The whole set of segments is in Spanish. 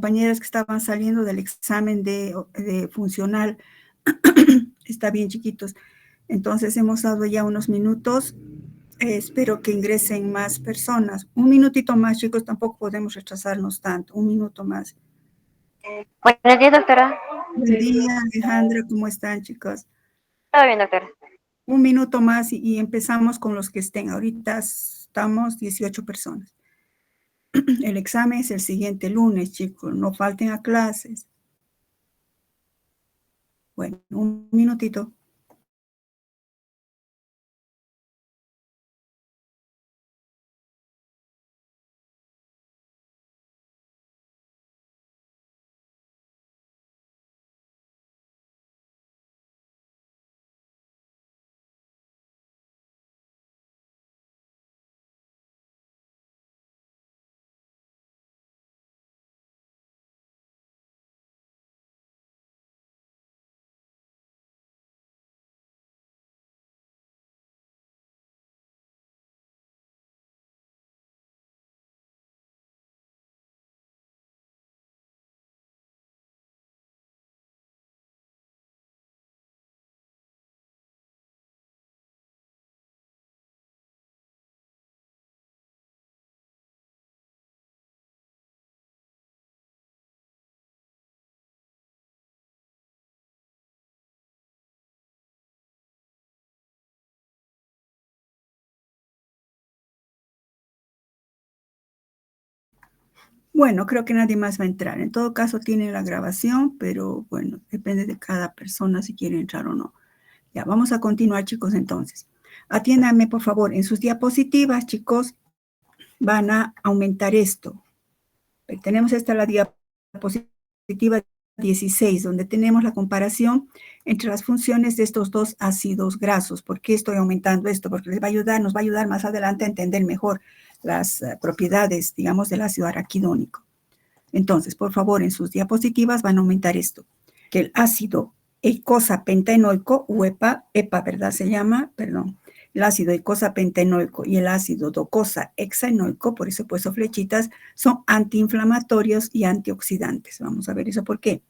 compañeras que estaban saliendo del examen de funcional. Está bien, chiquitos. Entonces, hemos dado ya unos minutos. Espero que ingresen más personas. Un minutito más, chicos, tampoco podemos retrasarnos tanto. Un minuto más. Buenos días, doctora. Buen día, Alejandra, ¿cómo están, chicos? Todo bien, doctora. Un minuto más y empezamos con los que estén. Ahorita estamos 18 personas. El examen es el siguiente lunes, chicos. No falten a clases. Bueno, un minutito. Bueno, creo que nadie más va a entrar. En todo caso, tiene la grabación, pero bueno, depende de cada persona si quiere entrar o no. Ya, vamos a continuar, chicos, entonces. Atiéndanme, por favor, en sus diapositivas, chicos, van a aumentar esto. Tenemos esta la diapositiva 16, donde tenemos la comparación entre las funciones de estos dos ácidos grasos. ¿Por qué estoy aumentando esto? Porque les va a ayudar, nos va a ayudar más adelante a entender mejor las propiedades, digamos, del ácido araquidónico. Entonces, por favor, en sus diapositivas van a aumentar esto, que el ácido eicosapentaenoico, o EPA, ¿verdad? Se llama, perdón, el ácido eicosapentaenoico y el ácido docosahexaenoico, por eso he puesto flechitas, son antiinflamatorios y antioxidantes. Vamos a ver eso por qué.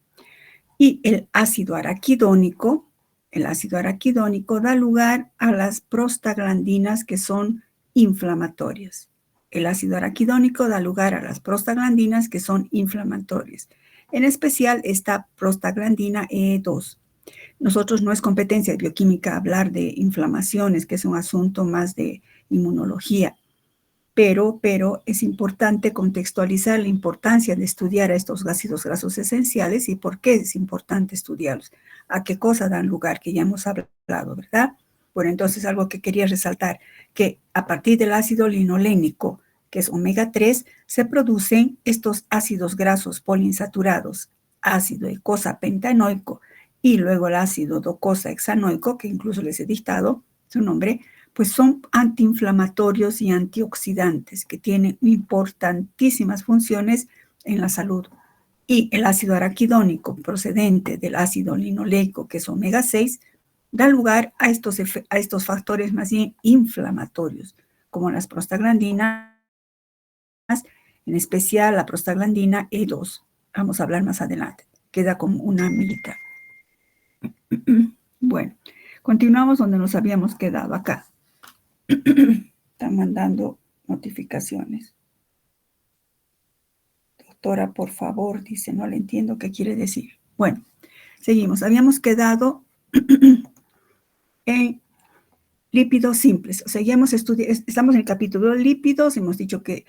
Y el ácido araquidónico da lugar a las prostaglandinas que son inflamatorias. El ácido araquidónico da lugar a las prostaglandinas que son inflamatorias. En especial esta prostaglandina E2. Nosotros no es competencia de bioquímica hablar de inflamaciones, que es un asunto más de inmunología, pero es importante contextualizar la importancia de estudiar a estos ácidos grasos esenciales y por qué es importante estudiarlos, a qué cosa dan lugar, que ya hemos hablado, ¿verdad? Bueno, entonces algo que quería resaltar, que a partir del ácido linolénico, que es omega 3, se producen estos ácidos grasos poliinsaturados, ácido eicosapentaenoico y luego el ácido docosahexaenoico, que incluso les he dictado su nombre, pues son antiinflamatorios y antioxidantes que tienen importantísimas funciones en la salud. Y el ácido araquidónico procedente del ácido linoleico, que es omega 6, da lugar a estos factores más bien inflamatorios, como las prostaglandinas, en especial la prostaglandina E2. Vamos a hablar más adelante. Queda como una amiguita. Bueno, continuamos donde nos habíamos quedado acá. Están mandando notificaciones. Doctora, por favor, dice, no le entiendo qué quiere decir. Bueno, seguimos. Habíamos quedado en lípidos simples. O sea, ya estamos en el capítulo de lípidos, hemos dicho que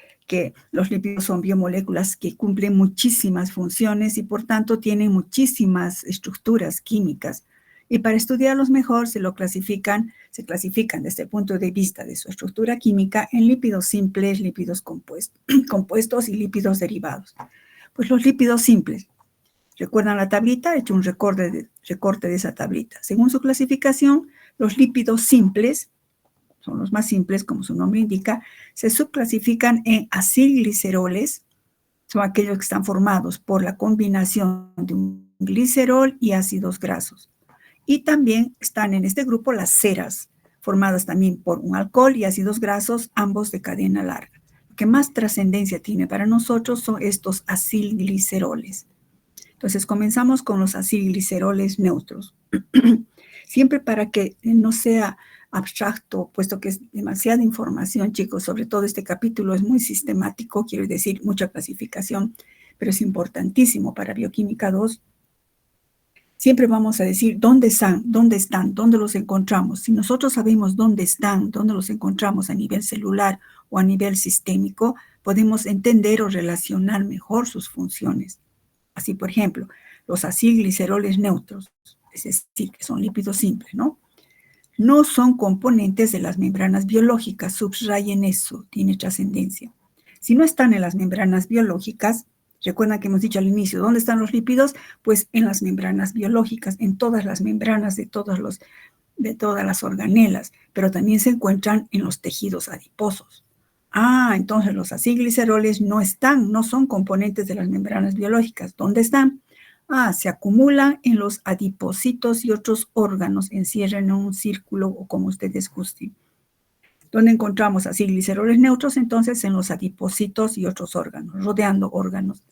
los lípidos son biomoléculas que cumplen muchísimas funciones y por tanto tienen muchísimas estructuras químicas. Y para estudiarlos mejor se clasifican desde el punto de vista de su estructura química en lípidos simples, lípidos compuestos y lípidos derivados. Pues los lípidos simples, ¿recuerdan la tablita? He hecho un recorte de esa tablita. Según su clasificación, los lípidos simples, son los más simples, como su nombre indica, se subclasifican en acilgliceroles, son aquellos que están formados por la combinación de un glicerol y ácidos grasos. Y también están en este grupo las ceras, formadas también por un alcohol y ácidos grasos, ambos de cadena larga, que más trascendencia tiene para nosotros son estos acilgliceroles. Entonces, comenzamos con los acilgliceroles neutros. Siempre para que no sea abstracto, puesto que es demasiada información, chicos, sobre todo este capítulo es muy sistemático, quiero decir, mucha clasificación, pero es importantísimo para Bioquímica 2. Siempre vamos a decir dónde están, dónde los encontramos. Si nosotros sabemos dónde están, dónde los encontramos a nivel celular o a nivel sistémico, podemos entender o relacionar mejor sus funciones. Así, por ejemplo, los acilgliceroles neutros, es decir, que son lípidos simples, ¿no? No son componentes de las membranas biológicas, subrayen eso, tiene trascendencia. Si no están en las membranas biológicas, recuerdan que hemos dicho al inicio, ¿dónde están los lípidos? Pues en las membranas biológicas, en todas las membranas de todas las organelas, pero también se encuentran en los tejidos adiposos. Entonces los acilgliceroles no son componentes de las membranas biológicas. ¿Dónde están? Se acumulan en los adipocitos y otros órganos, encierran en un círculo o como ustedes gusten. ¿Dónde encontramos acilgliceroles neutros? Entonces en los adipocitos y otros órganos, rodeando órganos.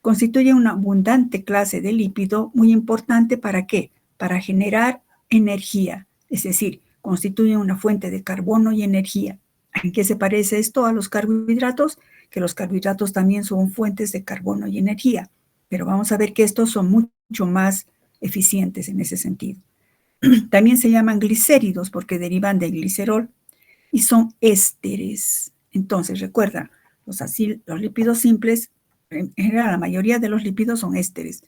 Constituye una abundante clase de lípido muy importante ¿para qué? Para generar energía, es decir, constituye una fuente de carbono y energía. ¿En qué se parece esto a los carbohidratos? Que los carbohidratos también son fuentes de carbono y energía, pero vamos a ver que estos son mucho más eficientes en ese sentido. También se llaman glicéridos porque derivan de glicerol y son ésteres. Entonces, recuerda, los lípidos simples, en general, la mayoría de los lípidos son ésteres.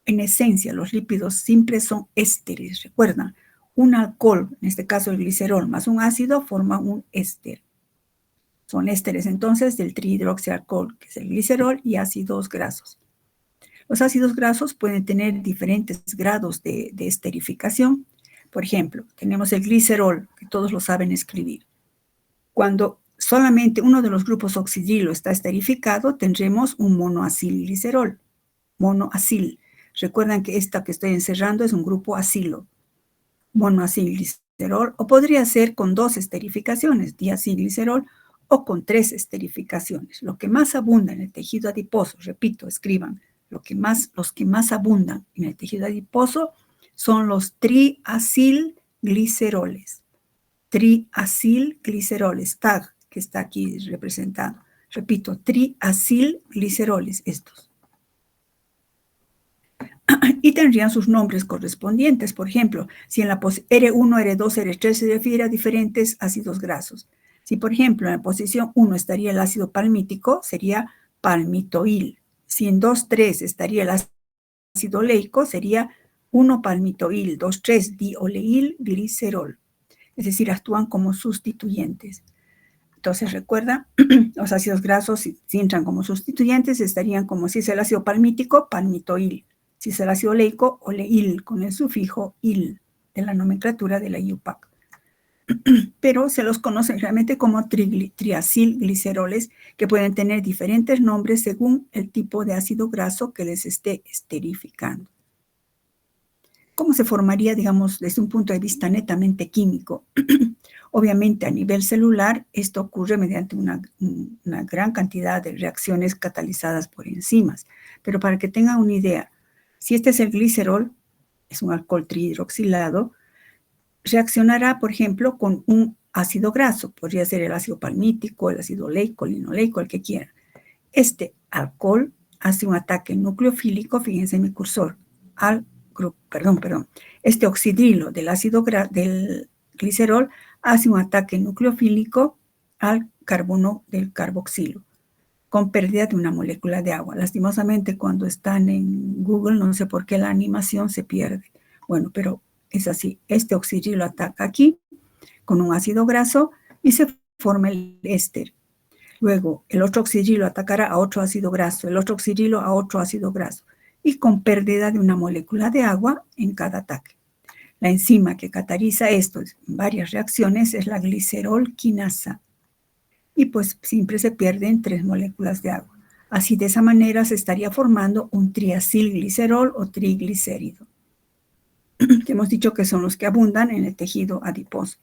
En esencia, los lípidos simples son ésteres. Recuerda, un alcohol, en este caso el glicerol, más un ácido, forma un éster. Son ésteres entonces del trihidroxialcohol, que es el glicerol, y ácidos grasos. Los ácidos grasos pueden tener diferentes grados de esterificación. Por ejemplo, tenemos el glicerol, que todos lo saben escribir. Cuando solamente uno de los grupos oxidrilo está esterificado, tendremos un monoacilglicerol. Monoacil. Recuerdan que esta que estoy encerrando es un grupo acilo. Monoacilglicerol, o podría ser con 2 esterificaciones, diacilglicerol, o con 3 esterificaciones. Lo que más abunda en el tejido adiposo, repito, escriban, los que más abundan en el tejido adiposo son los triacilgliceroles. Triacilgliceroles, TAG, que está aquí representado. Repito, triacilgliceroles estos. Y tendrían sus nombres correspondientes. Por ejemplo, si en la R1, R2, R3 se refiere a diferentes ácidos grasos. Si, por ejemplo, en la posición 1 estaría el ácido palmítico, sería palmitoil. Si en 2,3 estaría el ácido oleico, sería 1-palmitoil, 2,3-dioleilglicerol. Es decir, actúan como sustituyentes. Entonces, recuerda, los ácidos grasos, si entran como sustituyentes, estarían como si es el ácido palmítico, palmitoil. Si es el ácido oleico, oleil, con el sufijo il, de la nomenclatura de la IUPAC. Pero se los conoce realmente como triacilgliceroles, que pueden tener diferentes nombres según el tipo de ácido graso que les esté esterificando. ¿Cómo se formaría, digamos, desde un punto de vista netamente químico? Obviamente, a nivel celular, esto ocurre mediante una gran cantidad de reacciones catalizadas por enzimas. Pero para que tengan una idea, si este es el glicerol, es un alcohol trihidroxilado, reaccionará, por ejemplo, con un ácido graso. Podría ser el ácido palmítico, el ácido oleico, el linoleico, el que quiera. Este alcohol hace un ataque nucleofílico, fíjense en mi cursor, este oxidrilo del del glicerol hace un ataque nucleofílico al carbono del carboxilo, con pérdida de una molécula de agua. Lastimosamente, cuando están en Google, no sé por qué la animación se pierde. Bueno, pero es así. Este oxidrilo ataca aquí con un ácido graso y se forma el éster. Luego, el otro oxidrilo atacará a otro ácido graso, el otro oxidrilo a otro ácido graso, y con pérdida de una molécula de agua en cada ataque. La enzima que cataliza esto en varias reacciones es la glicerol quinasa. Y pues siempre se pierden 3 moléculas de agua. Así, de esa manera se estaría formando un triacilglicerol o triglicérido, que hemos dicho que son los que abundan en el tejido adiposo.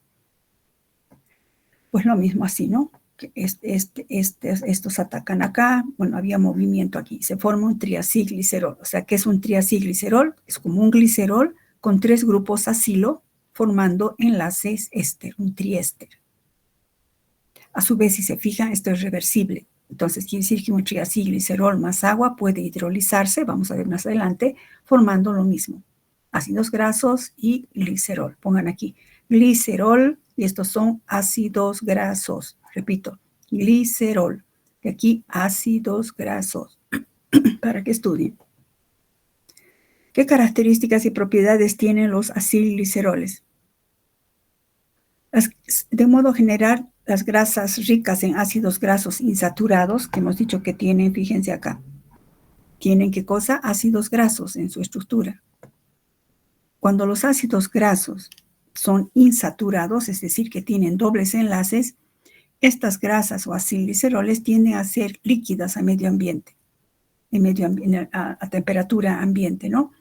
Pues lo mismo así, ¿no? que estos atacan acá, bueno, había movimiento aquí, se forma un triacilglicerol. O sea, ¿qué es un triacilglicerol? Es como un glicerol con 3 grupos acilo formando enlaces éster, un triéster. A su vez, si se fijan, esto es reversible. Entonces, quiere decir que un triacilglicerol más agua puede hidrolizarse, vamos a ver más adelante, formando lo mismo. Ácidos grasos y glicerol. Pongan aquí glicerol y estos son ácidos grasos. Repito, glicerol. Y aquí ácidos grasos. Para que estudien. ¿Qué características y propiedades tienen los acilgliceroles? De modo general, las grasas ricas en ácidos grasos insaturados, que hemos dicho que tienen, fíjense acá, tienen ¿qué cosa? Ácidos grasos en su estructura. Cuando los ácidos grasos son insaturados, es decir, que tienen dobles enlaces, estas grasas o acilgliceroles tienden a ser líquidas a medio ambiente, a temperatura ambiente, ¿no?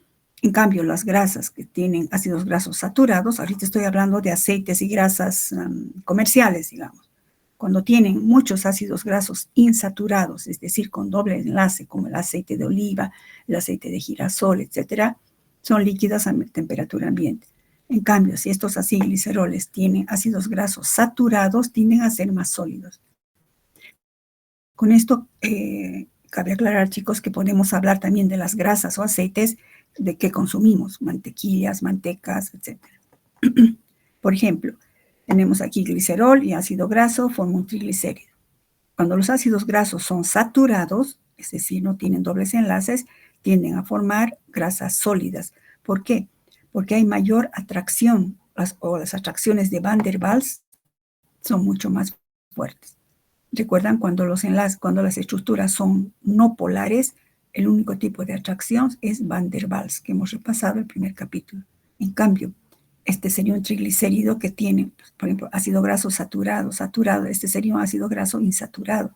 En cambio, las grasas que tienen ácidos grasos saturados, ahorita estoy hablando de aceites y grasas comerciales, digamos. Cuando tienen muchos ácidos grasos insaturados, es decir, con doble enlace, como el aceite de oliva, el aceite de girasol, etcétera, son líquidas a temperatura ambiente. En cambio, si estos acilgliceroles tienen ácidos grasos saturados, tienden a ser más sólidos. Con esto, cabe aclarar, chicos, que podemos hablar también de las grasas o aceites de que consumimos, mantequillas, mantecas, etc. Por ejemplo, tenemos aquí glicerol y ácido graso, forma un triglicérido. Cuando los ácidos grasos son saturados, es decir, no tienen dobles enlaces, tienden a formar grasas sólidas. ¿Por qué? Porque hay mayor atracción, las atracciones de Van der Waals son mucho más fuertes. ¿Recuerdan cuando las estructuras son no polares? El único tipo de atracción es Van der Waals, que hemos repasado el primer capítulo. En cambio, este sería un triglicérido que tiene, por ejemplo, ácido graso saturado. Este sería un ácido graso insaturado.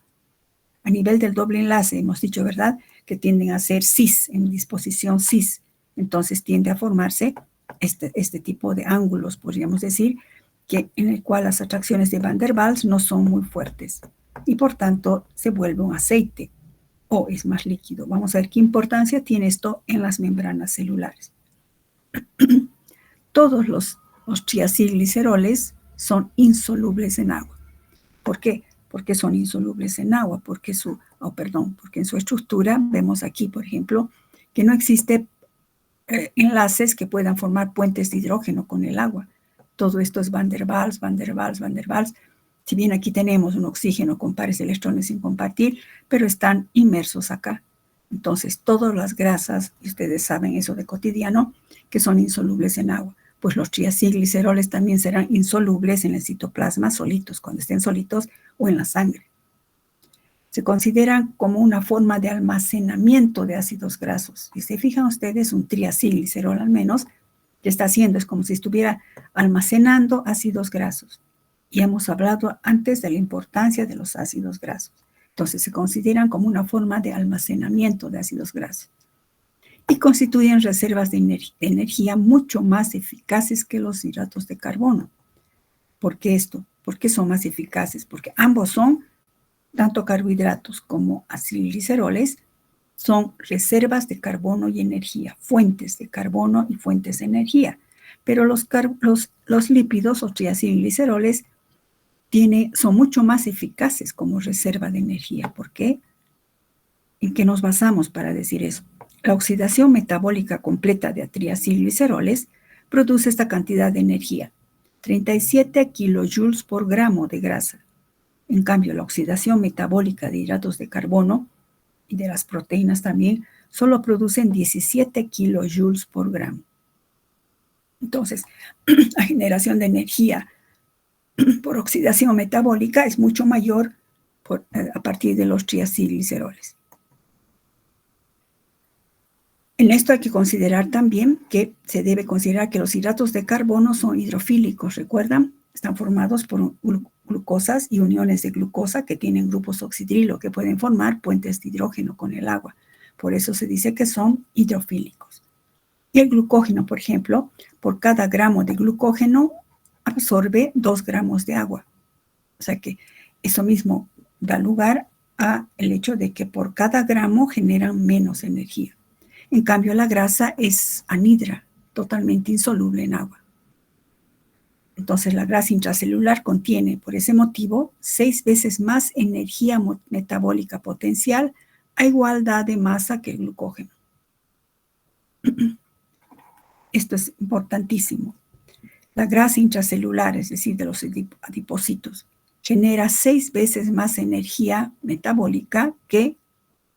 A nivel del doble enlace, hemos dicho, ¿verdad?, que tienden a ser cis, en disposición cis. Entonces tiende a formarse este tipo de ángulos, podríamos decir, en el cual las atracciones de Van der Waals no son muy fuertes. Y por tanto, se vuelve un aceite o es más líquido. Vamos a ver qué importancia tiene esto en las membranas celulares. Todos los triacilgliceroles son insolubles en agua. ¿Por qué? Porque son insolubles en agua, porque en su estructura vemos aquí, por ejemplo, que no existe enlaces que puedan formar puentes de hidrógeno con el agua. Todo esto es Van der Waals, Van der Waals, Van der Waals. Si bien aquí tenemos un oxígeno con pares de electrones sin compartir, pero están inmersos acá. Entonces, todas las grasas, y ustedes saben eso de cotidiano, que son insolubles en agua. Pues los triacilgliceroles también serán insolubles en el citoplasma solitos, cuando estén solitos, o en la sangre. Se consideran como una forma de almacenamiento de ácidos grasos. Si se fijan ustedes, un triacilglicerol al menos, que está haciendo es como si estuviera almacenando ácidos grasos. Y hemos hablado antes de la importancia de los ácidos grasos. Entonces, se consideran como una forma de almacenamiento de ácidos grasos. Y constituyen reservas de energía mucho más eficaces que los hidratos de carbono. ¿Por qué esto? ¿Por qué son más eficaces? Porque ambos son, tanto carbohidratos como acilgliceroles, son reservas de carbono y energía, fuentes de carbono y fuentes de energía. Pero los lípidos o triacilgliceroles son mucho más eficaces como reserva de energía. ¿Por qué? ¿En qué nos basamos para decir eso? La oxidación metabólica completa de triacilgliceroles produce esta cantidad de energía, 37 kilojoules por gramo de grasa. En cambio, la oxidación metabólica de hidratos de carbono y de las proteínas también solo producen 17 kilojoules por gramo. Entonces, la generación de energía por oxidación metabólica es mucho mayor a partir de los triacilgliceroles. En esto hay que considerar también que se debe considerar que los hidratos de carbono son hidrofílicos, ¿recuerdan? Están formados por glucosas y uniones de glucosa que tienen grupos oxidrilo que pueden formar puentes de hidrógeno con el agua. Por eso se dice que son hidrofílicos. Y el glucógeno, por ejemplo, por cada gramo de glucógeno absorbe 2 gramos de agua. O sea que Eso mismo da lugar a el hecho de que por cada gramo generan menos energía. En cambio, la grasa es anhidra, totalmente insoluble en agua. Entonces, la grasa intracelular contiene, por ese motivo, 6 veces más energía metabólica potencial a igualdad de masa que el glucógeno. Esto es importantísimo. La grasa intracelular, es decir, de los adipocitos, genera 6 veces más energía metabólica que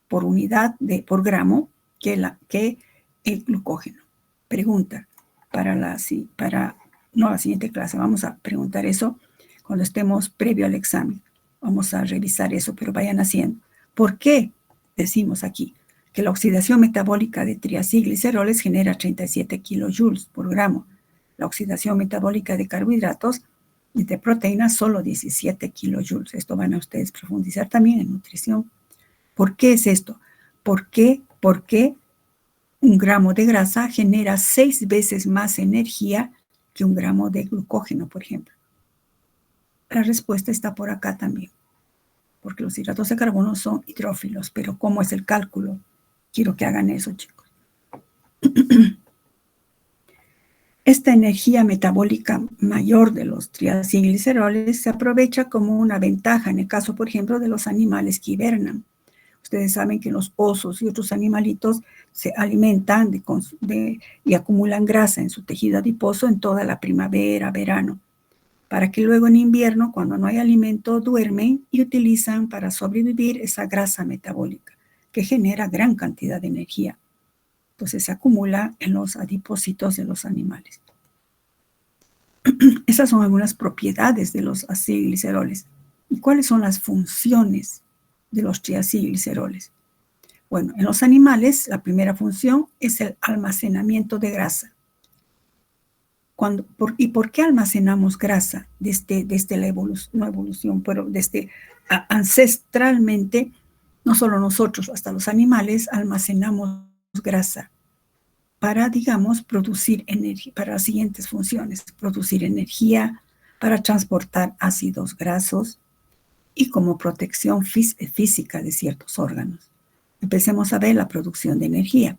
por unidad por gramo que el glucógeno. Pregunta para la siguiente clase. Vamos a preguntar eso cuando estemos previo al examen. Vamos a revisar eso, pero vayan haciendo. ¿Por qué decimos aquí que la oxidación metabólica de triacilgliceroles genera 37 kilojoules por gramo? La oxidación metabólica de carbohidratos y de proteínas solo 17 kilojoules. Esto van a ustedes profundizar también en nutrición. ¿Por qué es esto? ¿Por qué un gramo de grasa genera 6 veces más energía que un gramo de glucógeno, por ejemplo? La respuesta está por acá también, porque los hidratos de carbono son hidrófilos, pero ¿cómo es el cálculo? Quiero que hagan eso, chicos. Esta energía metabólica mayor de los triacilgliceroles se aprovecha como una ventaja en el caso, por ejemplo, de los animales que hibernan. Ustedes saben que los osos y otros animalitos se alimentan y acumulan grasa en su tejido adiposo en toda la primavera, verano, para que luego en invierno, cuando no hay alimento, duermen y utilizan para sobrevivir esa grasa metabólica, que genera gran cantidad de energía. Entonces se acumula en los adipocitos de los animales. Esas son algunas propiedades de los acilgliceroles. ¿Y cuáles son las funciones de los triacilgliceroles? Bueno, en los animales la primera función es el almacenamiento de grasa. ¿Y por qué almacenamos grasa desde la evolución? Pero desde ancestralmente, no solo nosotros, hasta los animales almacenamos grasa para, digamos, producir energía, para las siguientes funciones: producir energía, para transportar ácidos grasos y como protección física de ciertos órganos. Empecemos a ver la producción de energía.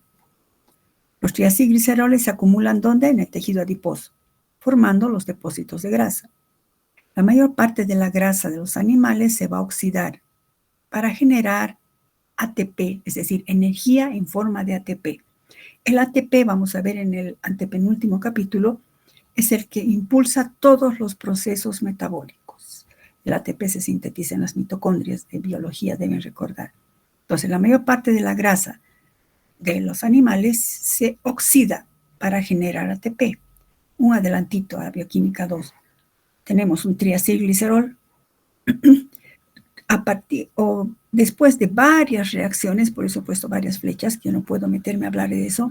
Los triacilgliceroles se acumulan ¿dónde? En el tejido adiposo, formando los depósitos de grasa. La mayor parte de la grasa de los animales se va a oxidar para generar ATP, es decir, energía en forma de ATP. El ATP, vamos a ver en el antepenúltimo capítulo, es el que impulsa todos los procesos metabólicos. El ATP se sintetiza en las mitocondrias de biología, deben recordar. Entonces, la mayor parte de la grasa de los animales se oxida para generar ATP. Un adelantito a bioquímica 2. Tenemos un triacilglicerol. Después de varias reacciones, por eso he puesto varias flechas, que yo no puedo meterme a hablar de eso,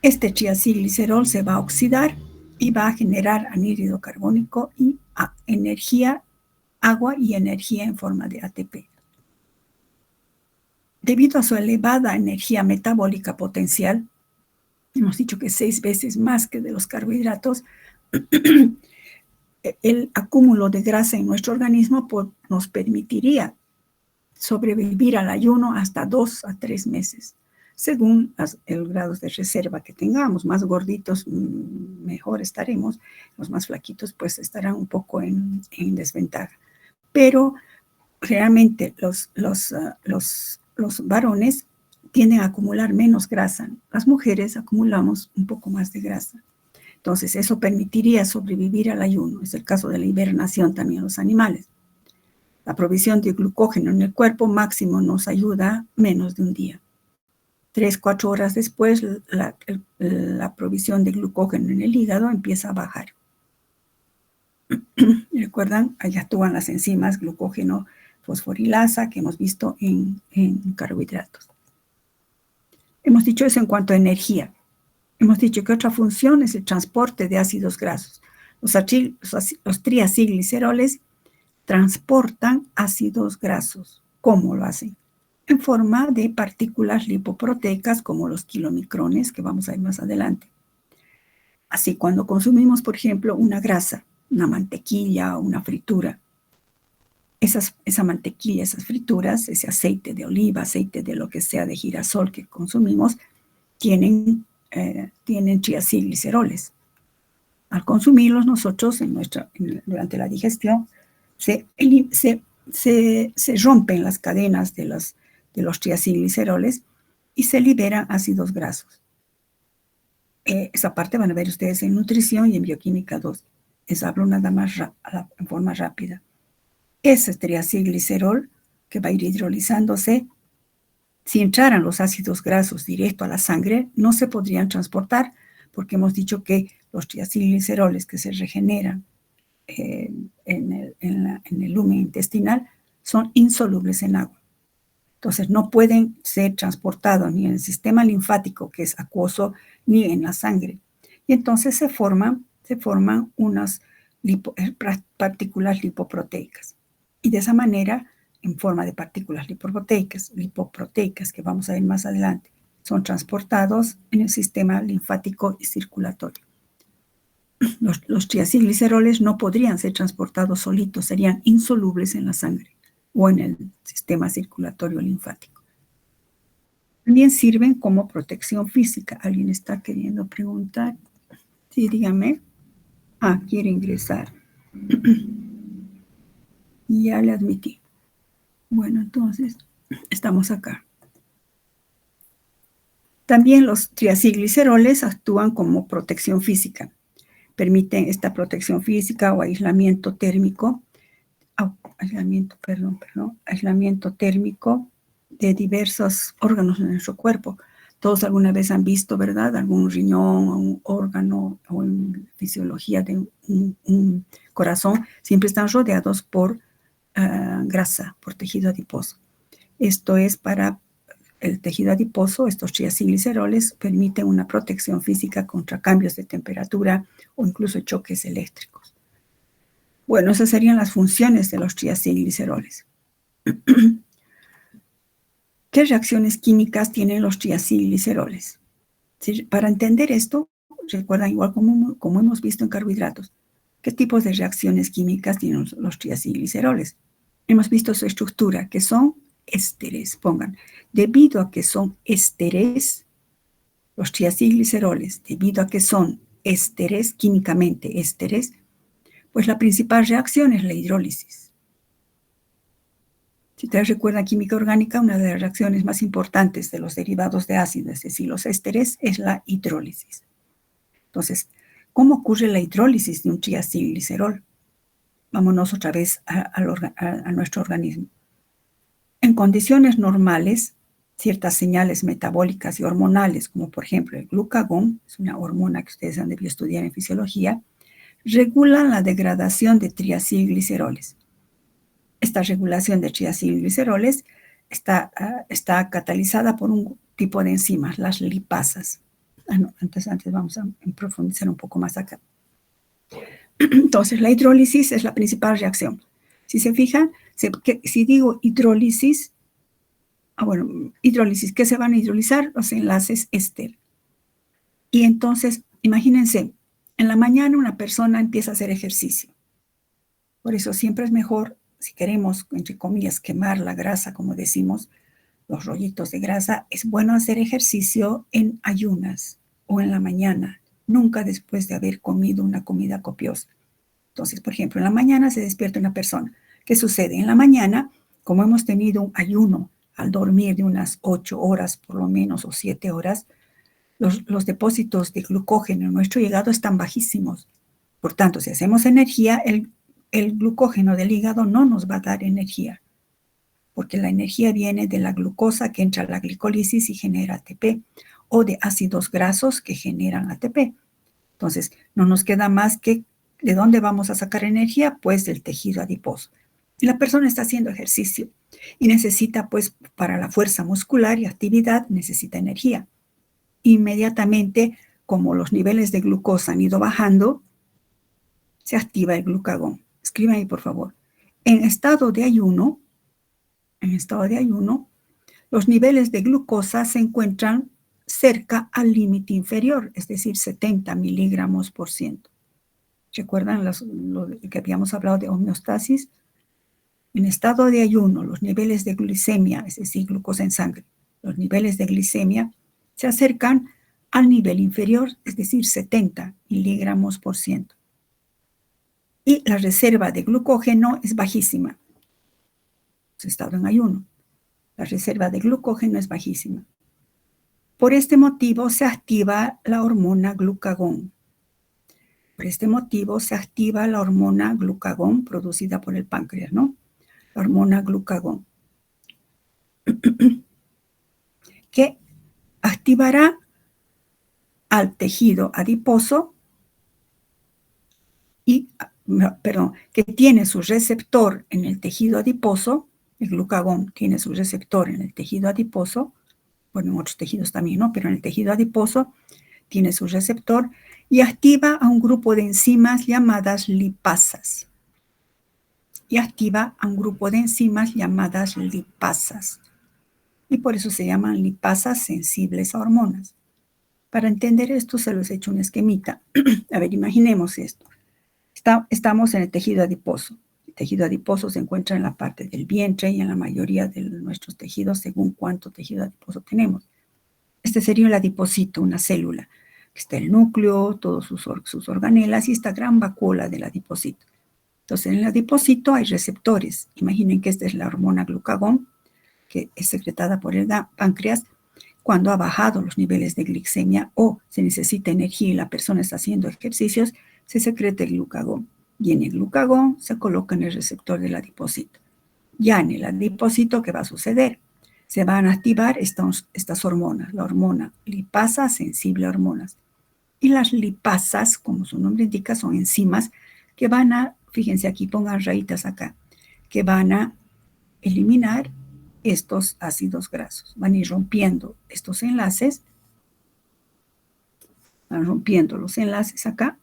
este triacilglicerol se va a oxidar y va a generar anhídrido carbónico y energía, agua y energía en forma de ATP. Debido a su elevada energía metabólica potencial, hemos dicho que 6 veces más que de los carbohidratos, el acúmulo de grasa en nuestro organismo nos permitiría sobrevivir al ayuno hasta 2 a 3 meses, según los grados de reserva que tengamos. Más gorditos, mejor estaremos. Los más flaquitos, pues, estarán un poco en desventaja. Pero realmente los varones tienden a acumular menos grasa. Las mujeres acumulamos un poco más de grasa. Entonces, eso permitiría sobrevivir al ayuno. Es el caso de la hibernación también en los animales. La provisión de glucógeno en el cuerpo máximo nos ayuda menos de un día. 3-4 horas después, la provisión de glucógeno en el hígado empieza a bajar. ¿Recuerdan? Ahí actúan las enzimas glucógeno fosforilasa que hemos visto en carbohidratos. Hemos dicho eso en cuanto a energía. Hemos dicho que otra función es el transporte de ácidos grasos. Los triacilgliceroles transportan ácidos grasos. ¿Cómo lo hacen? En forma de partículas lipoproteicas como los kilomicrones, que vamos a ver más adelante. Así, cuando consumimos, por ejemplo, una grasa, una mantequilla o una fritura, esa mantequilla, esas frituras, ese aceite de oliva, aceite de lo que sea de girasol que consumimos, tienen triacilgliceroles. Al consumirlos nosotros durante la digestión se rompen las cadenas de los triacilgliceroles y se liberan ácidos grasos. Esa parte van a ver ustedes en nutrición y en bioquímica 2. Les hablo nada más en forma rápida. Ese triacilglicerol que va a ir hidrolizándose, si entraran los ácidos grasos directo a la sangre, no se podrían transportar, porque hemos dicho que los triacilgliceroles que se regeneran en el lumen intestinal son insolubles en agua. Entonces, no pueden ser transportados ni en el sistema linfático, que es acuoso, ni en la sangre. Y entonces se forman unas partículas lipoproteicas. Y de esa manera, en forma de partículas lipoproteicas, que vamos a ver más adelante, son transportados en el sistema linfático y circulatorio. Los triacilgliceroles no podrían ser transportados solitos, serían insolubles en la sangre o en el sistema circulatorio linfático. También sirven como protección física. ¿Alguien está queriendo preguntar? Sí, dígame. Quiere ingresar. Ya le admití. Bueno, entonces, estamos acá. También los triacilgliceroles actúan como protección física. Permiten esta protección física o aislamiento térmico. Aislamiento térmico de diversos órganos de nuestro cuerpo. Todos alguna vez han visto, ¿verdad?, algún riñón o un órgano o en fisiología de un corazón, siempre están rodeados por grasa, por tejido adiposo. Esto es para el tejido adiposo. Estos triacilgliceroles permiten una protección física contra cambios de temperatura o incluso choques eléctricos. Bueno, esas serían las funciones de los triacilgliceroles. ¿Qué reacciones químicas tienen los triacilgliceroles? Para entender esto, recuerdan igual como hemos visto en carbohidratos, ¿qué tipos de reacciones químicas tienen los triacilgliceroles? Hemos visto su estructura, que son ésteres. Pongan, debido a que son ésteres, los triacilgliceroles, debido a que son ésteres, químicamente ésteres, pues la principal reacción es la hidrólisis. Si ustedes recuerdan química orgánica, una de las reacciones más importantes de los derivados de ácido, es decir, los ésteres, es la hidrólisis. Entonces, ¿cómo ocurre la hidrólisis de un triacilglicerol? Vámonos otra vez a nuestro organismo. En condiciones normales, ciertas señales metabólicas y hormonales, como por ejemplo el glucagón, es una hormona que ustedes han debido estudiar en fisiología, regulan la degradación de triacilgliceroles. Esta regulación de triacilgliceroles está catalizada por un tipo de enzimas, las lipasas. Antes vamos a profundizar un poco más acá. Entonces, la hidrólisis es la principal reacción. Si se fijan, si digo hidrólisis, hidrólisis, ¿qué se van a hidrolizar? Los enlaces éster. Y entonces, imagínense, en la mañana una persona empieza a hacer ejercicio. Por eso siempre es mejor, si queremos, entre comillas, quemar la grasa, como decimos, los rollitos de grasa, es bueno hacer ejercicio en ayunas o en la mañana, nunca después de haber comido una comida copiosa. Entonces, por ejemplo, en la mañana se despierta una persona. ¿Qué sucede? En la mañana, como hemos tenido un ayuno al dormir de unas 8 horas por lo menos o 7 horas, los depósitos de glucógeno en nuestro hígado están bajísimos. Por tanto, si hacemos energía, el glucógeno del hígado no nos va a dar energía, porque la energía viene de la glucosa que entra a la glicólisis y genera ATP, o de ácidos grasos que generan ATP. Entonces, no nos queda más que, ¿de dónde vamos a sacar energía? Pues del tejido adiposo. Y la persona está haciendo ejercicio y necesita, pues, para la fuerza muscular y actividad, necesita energía. Inmediatamente, como los niveles de glucosa han ido bajando, se activa el glucagón. Escriban ahí, por favor. En estado de ayuno, los niveles de glucosa se encuentran cerca al límite inferior, es decir, 70 miligramos por ciento. ¿Recuerdan lo que habíamos hablado de homeostasis? En estado de ayuno, los niveles de glicemia, es decir, glucosa en sangre, los niveles de glicemia se acercan al nivel inferior, es decir, 70 miligramos por ciento. Y la reserva de glucógeno es bajísima. Es estado en ayuno. La reserva de glucógeno es bajísima. Por este motivo se activa la hormona glucagón. Por este motivo se activa la hormona glucagón producida por el páncreas, ¿no? La hormona glucagón. Que activará al tejido adiposo que tiene su receptor en el tejido adiposo. El glucagón tiene su receptor en el tejido adiposo, bueno, en otros tejidos también, ¿no? Pero en el tejido adiposo tiene su receptor y activa a un grupo de enzimas llamadas lipasas. Y por eso se llaman lipasas sensibles a hormonas. Para entender esto, se los he hecho un esquemita. A ver, imaginemos esto. Estamos en el tejido adiposo. El tejido adiposo se encuentra en la parte del vientre y en la mayoría de nuestros tejidos, según cuánto tejido adiposo tenemos. Este sería el adipocito, una célula. Está el núcleo, todos sus organelas y esta gran vacuola del adipocito. Entonces, en el adipocito hay receptores. Imaginen que esta es la hormona glucagón, que es secretada por el páncreas cuando ha bajado los niveles de glicemia o se necesita energía y la persona está haciendo ejercicios, se secreta el glucagón. Y en el glucagón se coloca en el receptor del adipocito. Ya en el adipocito, ¿qué va a suceder? Se van a activar estas hormonas, la hormona lipasa sensible a hormonas. Y las lipasas, como su nombre indica, son enzimas que van a, fíjense aquí, pongan rayitas acá, que van a eliminar estos ácidos grasos. Van a ir rompiendo estos enlaces, van rompiendo los enlaces acá,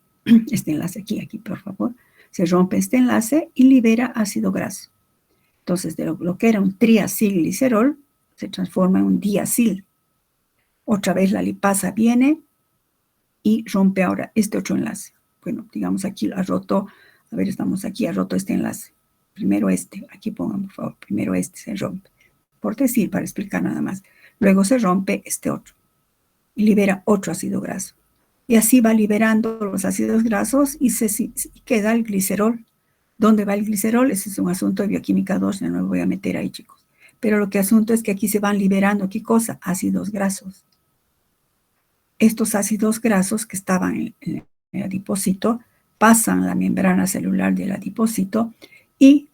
este enlace aquí, por favor, se rompe este enlace y libera ácido graso. Entonces, de lo que era un triacilglicerol, se transforma en un diacil. Otra vez la lipasa viene y rompe ahora este otro enlace. Bueno, digamos aquí ha roto, a ver, estamos aquí, ha roto este enlace. Primero este, aquí pongan por favor, primero este se rompe. Por decir, para explicar nada más. Luego se rompe este otro y libera otro ácido graso. Y así va liberando los ácidos grasos y queda el glicerol. ¿Dónde va el glicerol? Ese es un asunto de bioquímica 2, no me voy a meter ahí, chicos. Pero lo que asunto es que aquí se van liberando, ¿qué cosa? Ácidos grasos. Estos ácidos grasos que estaban en el adipocito pasan la membrana celular del adipocito y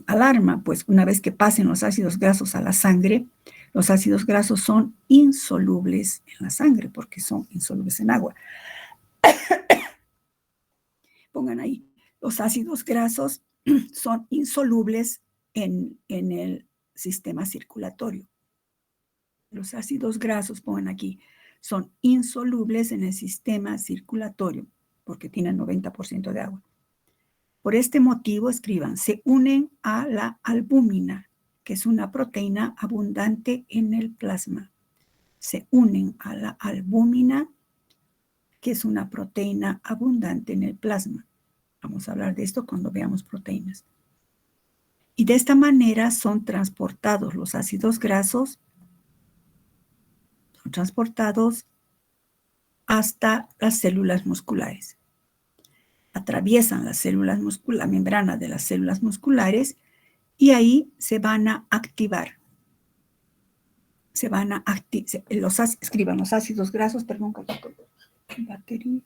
alarma, pues una vez que pasen los ácidos grasos a la sangre, los ácidos grasos son insolubles en la sangre porque son insolubles en agua. Pongan ahí, los ácidos grasos son insolubles en el sistema circulatorio. Los ácidos grasos, pongan aquí, son insolubles en el sistema circulatorio porque tienen 90% de agua. Por este motivo, escriban, se unen a la albúmina, que es una proteína abundante en el plasma. Se unen a la albúmina, que es una proteína abundante en el plasma. Vamos a hablar de esto cuando veamos proteínas. Y de esta manera son transportados los ácidos grasos, son transportados hasta las células musculares. Atraviesan las células musculares, la membrana de las células musculares y ahí se van a activar. Escriban los ácidos grasos, perdón, batería.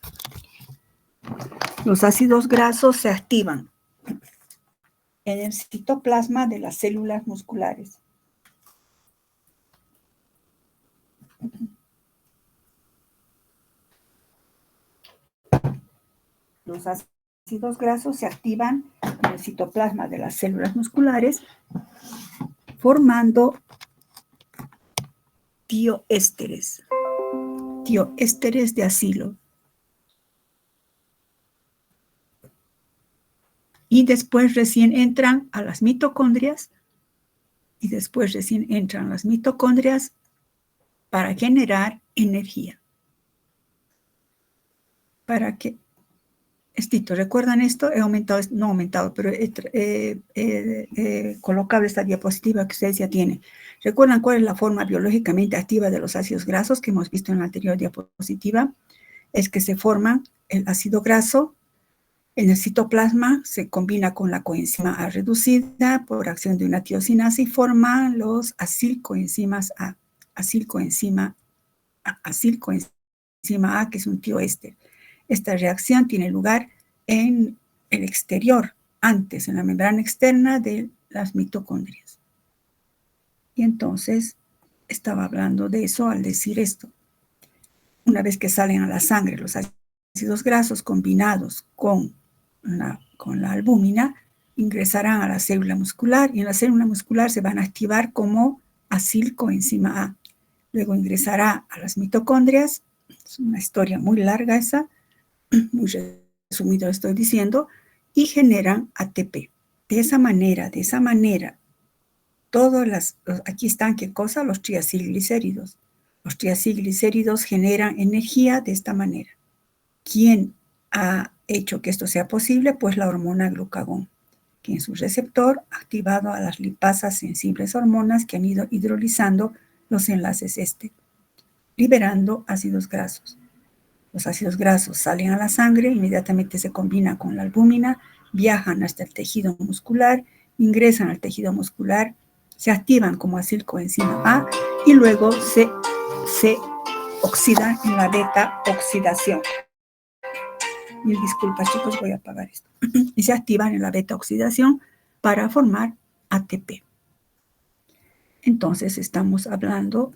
Los ácidos grasos se activan en el citoplasma de las células musculares. Los ácidos grasos se activan en el citoplasma de las células musculares formando tioésteres de acilo. Y después recién entran a las mitocondrias para generar energía. ¿recuerdan esto? He aumentado, no aumentado, pero he colocado esta diapositiva que ustedes ya tienen. ¿Recuerdan cuál es la forma biológicamente activa de los ácidos grasos que hemos visto en la anterior diapositiva? Es que se forman el ácido graso en el citoplasma, se combina con la coenzima A reducida por acción de una tiosinasa y forman los acilcoenzimas A. Acilcoenzima A, que es un tioéster. Esta reacción tiene lugar en el exterior, antes, en la membrana externa de las mitocondrias. Y entonces, estaba hablando de eso al decir esto. Una vez que salen a la sangre los ácidos grasos combinados con la albúmina, ingresarán a la célula muscular y en la célula muscular se van a activar como acilcoenzima A. Luego ingresará a las mitocondrias, es una historia muy larga esa, muy resumido lo estoy diciendo, y generan ATP. De esa manera, aquí están, ¿qué cosa? Los triacilglicéridos. Los triacilglicéridos generan energía de esta manera. ¿Quién ha hecho que esto sea posible? Pues la hormona glucagón, que en su receptor ha activado a las lipasas sensibles hormonas que han ido hidrolizando los enlaces liberando ácidos grasos. Los ácidos grasos salen a la sangre, inmediatamente se combinan con la albúmina, viajan hasta el tejido muscular, ingresan al tejido muscular, se activan como acilcoenzima A y luego se oxidan en la beta oxidación. Mil disculpas, chicos, voy a apagar esto. Y se activan en la beta oxidación para formar ATP. Entonces estamos hablando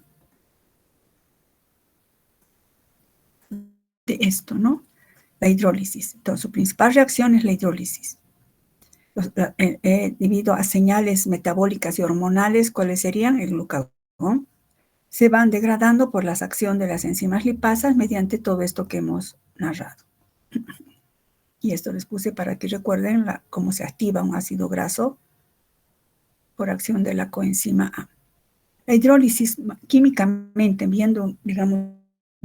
de esto, ¿no? La hidrólisis. Entonces, su principal reacción es la hidrólisis. Debido a señales metabólicas y hormonales, ¿cuáles serían? El glucagón. Se van degradando por la acción de las enzimas lipasas mediante todo esto que hemos narrado. Y esto les puse para que recuerden cómo se activa un ácido graso por acción de la coenzima A. La hidrólisis, químicamente, viendo, digamos,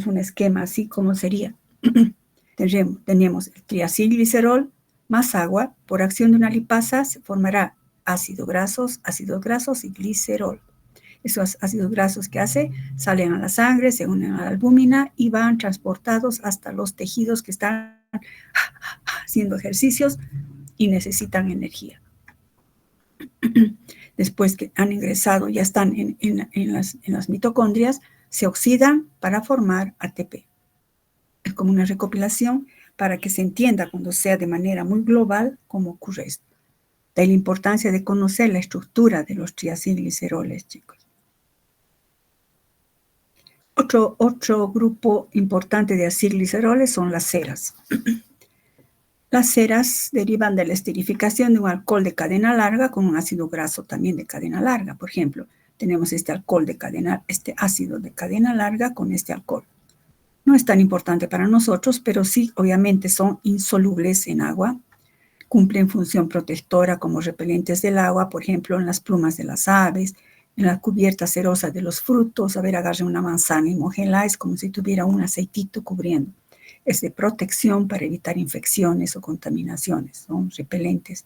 un esquema así como sería, tenemos el triacilglicerol más agua, por acción de una lipasa se formará ácidos grasos y glicerol. Esos ácidos grasos que hace salen a la sangre, se unen a la albúmina y van transportados hasta los tejidos que están haciendo ejercicios y necesitan energía. Después que han ingresado, ya están en las mitocondrias, se oxidan para formar ATP. Es como una recopilación para que se entienda cuando sea de manera muy global cómo ocurre esto. De ahí la importancia de conocer la estructura de los triacilgliceroles, chicos. Otro grupo importante de acilgliceroles son las ceras. Las ceras derivan de la esterificación de un alcohol de cadena larga con un ácido graso también de cadena larga. Por ejemplo, tenemos este ácido de cadena larga con este alcohol. No es tan importante para nosotros, pero sí, obviamente, son insolubles en agua. Cumplen función protectora como repelentes del agua, por ejemplo, en las plumas de las aves, en la cubierta cerosa de los frutos. A ver, agarren una manzana y mójenla, es como si tuviera un aceitito cubriendo. Es de protección para evitar infecciones o contaminaciones. Son repelentes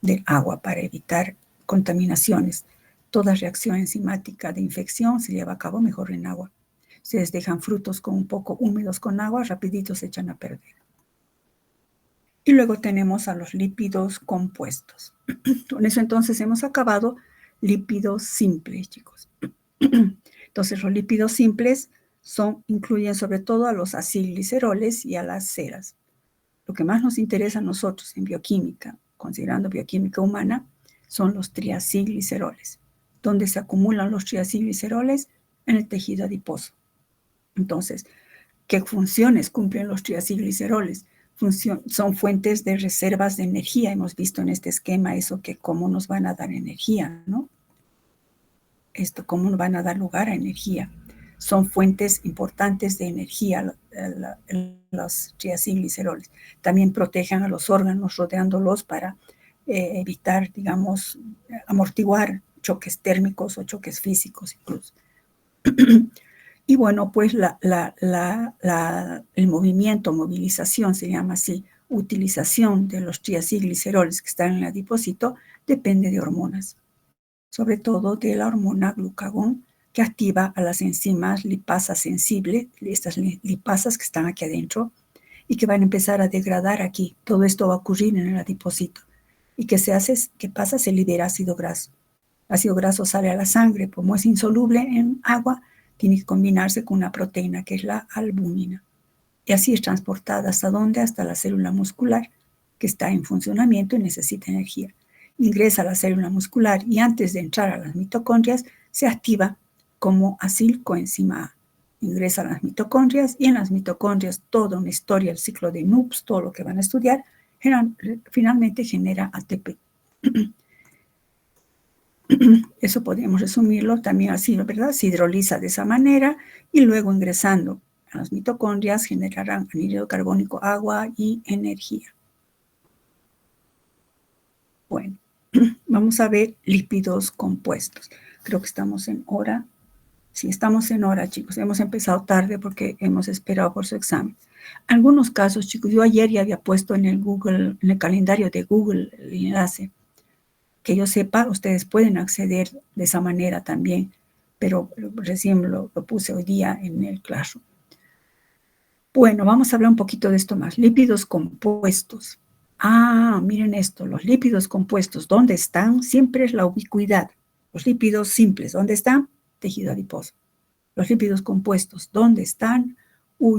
del agua para evitar contaminaciones. Toda reacción enzimática de infección se lleva a cabo mejor en agua. Ustedes dejan frutos con un poco húmedos con agua, rapidito se echan a perder. Y luego tenemos a los lípidos compuestos. Con eso entonces hemos acabado lípidos simples, chicos. Entonces los lípidos simples incluyen sobre todo a los acilgliceroles y a las ceras. Lo que más nos interesa a nosotros en bioquímica, considerando bioquímica humana, son los triacilgliceroles. ¿Dónde se acumulan los triacilgliceroles? En el tejido adiposo. Entonces, ¿qué funciones cumplen los triacilgliceroles? Son fuentes de reservas de energía. Hemos visto en este esquema eso, que cómo nos van a dar energía, ¿no? Cómo nos van a dar lugar a energía. Son fuentes importantes de energía los triacilgliceroles. También protegen a los órganos rodeándolos para evitar, digamos, amortiguar choques térmicos o choques físicos incluso. Y bueno, pues el movimiento, movilización se llama así, utilización de los triacilgliceroles que están en el adipocito depende de hormonas, sobre todo de la hormona glucagón, que activa a las enzimas lipasas sensibles, estas lipasas que están aquí adentro, y que van a empezar a degradar aquí. Todo esto va a ocurrir en el adipocito. ¿Y qué se hace? ¿Qué pasa? Se libera ácido graso. El ácido graso sale a la sangre, como es insoluble en agua, tiene que combinarse con una proteína que es la albúmina. Y así es transportada hasta dónde? Hasta la célula muscular, que está en funcionamiento y necesita energía. Ingresa a la célula muscular y antes de entrar a las mitocondrias se activa como acilcoenzima A. Ingresa a las mitocondrias y en las mitocondrias toda una historia, el ciclo de NUPS, todo lo que van a estudiar, finalmente genera ATP. Eso podemos resumirlo también así, ¿verdad? Se hidroliza de esa manera y luego ingresando a las mitocondrias generarán anhídrido carbónico, agua y energía. Bueno, vamos a ver lípidos compuestos. Creo que estamos en hora. Sí, estamos en hora, chicos. Hemos empezado tarde porque hemos esperado por su examen. Algunos casos, chicos, yo ayer ya había puesto en el Google, en el calendario de Google el enlace. Que yo sepa, ustedes pueden acceder de esa manera también, pero recién lo puse hoy día en el Classroom. Bueno, vamos a hablar un poquito de esto más. Lípidos compuestos. Miren esto, los lípidos compuestos, ¿dónde están? Siempre es la ubicuidad. Los lípidos simples, ¿dónde están? Tejido adiposo. Los lípidos compuestos, ¿dónde están?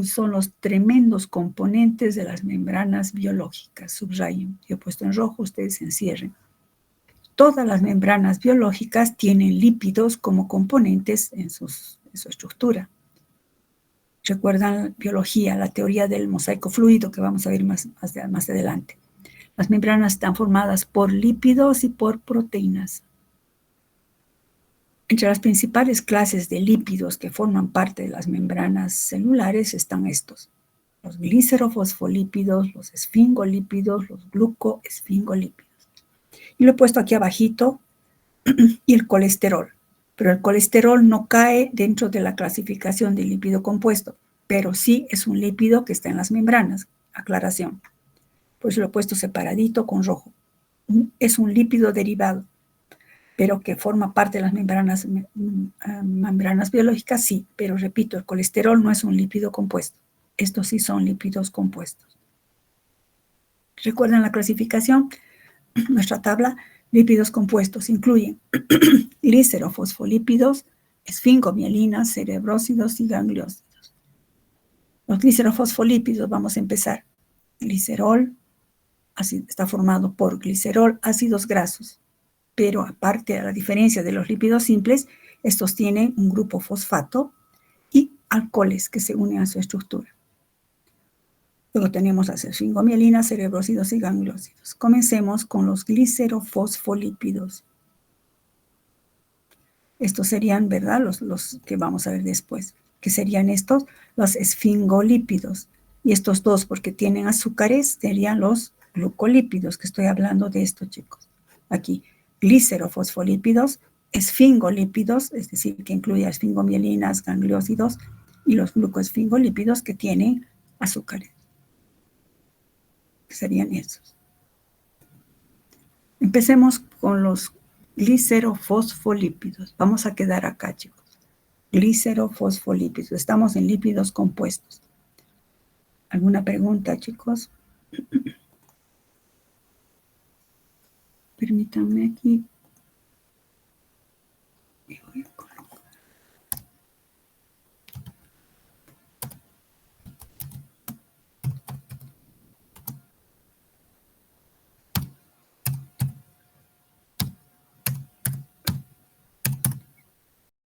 Son los tremendos componentes de las membranas biológicas. Subrayen. Yo he puesto en rojo, ustedes encierren. Todas las membranas biológicas tienen lípidos como componentes en su estructura. ¿Recuerdan biología, la teoría del mosaico fluido que vamos a ver más adelante? Las membranas están formadas por lípidos y por proteínas. Entre las principales clases de lípidos que forman parte de las membranas celulares están estos: los glicerofosfolípidos, los esfingolípidos, los glucoesfingolípidos. Y lo he puesto aquí abajito, y el colesterol. Pero el colesterol no cae dentro de la clasificación de lípido compuesto, pero sí es un lípido que está en las membranas. Aclaración. Pues lo he puesto separadito con rojo. Es un lípido derivado, pero que forma parte de las membranas biológicas, sí. Pero repito, el colesterol no es un lípido compuesto. Estos sí son lípidos compuestos. ¿Recuerdan la clasificación? Nuestra tabla. Lípidos compuestos incluyen glicerofosfolípidos, esfingomielinas, cerebrósidos y gangliósidos. Los glicerofosfolípidos, vamos a empezar. Glicerol está formado por glicerol, ácidos grasos, pero aparte de la diferencia de los lípidos simples, estos tienen un grupo fosfato y alcoholes que se unen a su estructura. Luego tenemos las esfingomielinas, cerebrósidos y gangliósidos. Comencemos con los glicerofosfolípidos. Estos serían, ¿verdad?, los que vamos a ver después. ¿Qué serían estos? Los esfingolípidos. Y estos dos, porque tienen azúcares, serían los glucolípidos, que estoy hablando de estos, chicos. Aquí, glicerofosfolípidos, esfingolípidos, es decir, que incluye esfingomielinas, gangliósidos, y los glucoesfingolípidos que tienen azúcares. Serían esos. Empecemos con los glicerofosfolípidos. Vamos a quedar acá, chicos. Glicerofosfolípidos. Estamos en lípidos compuestos. ¿Alguna pregunta, chicos? Permítanme aquí.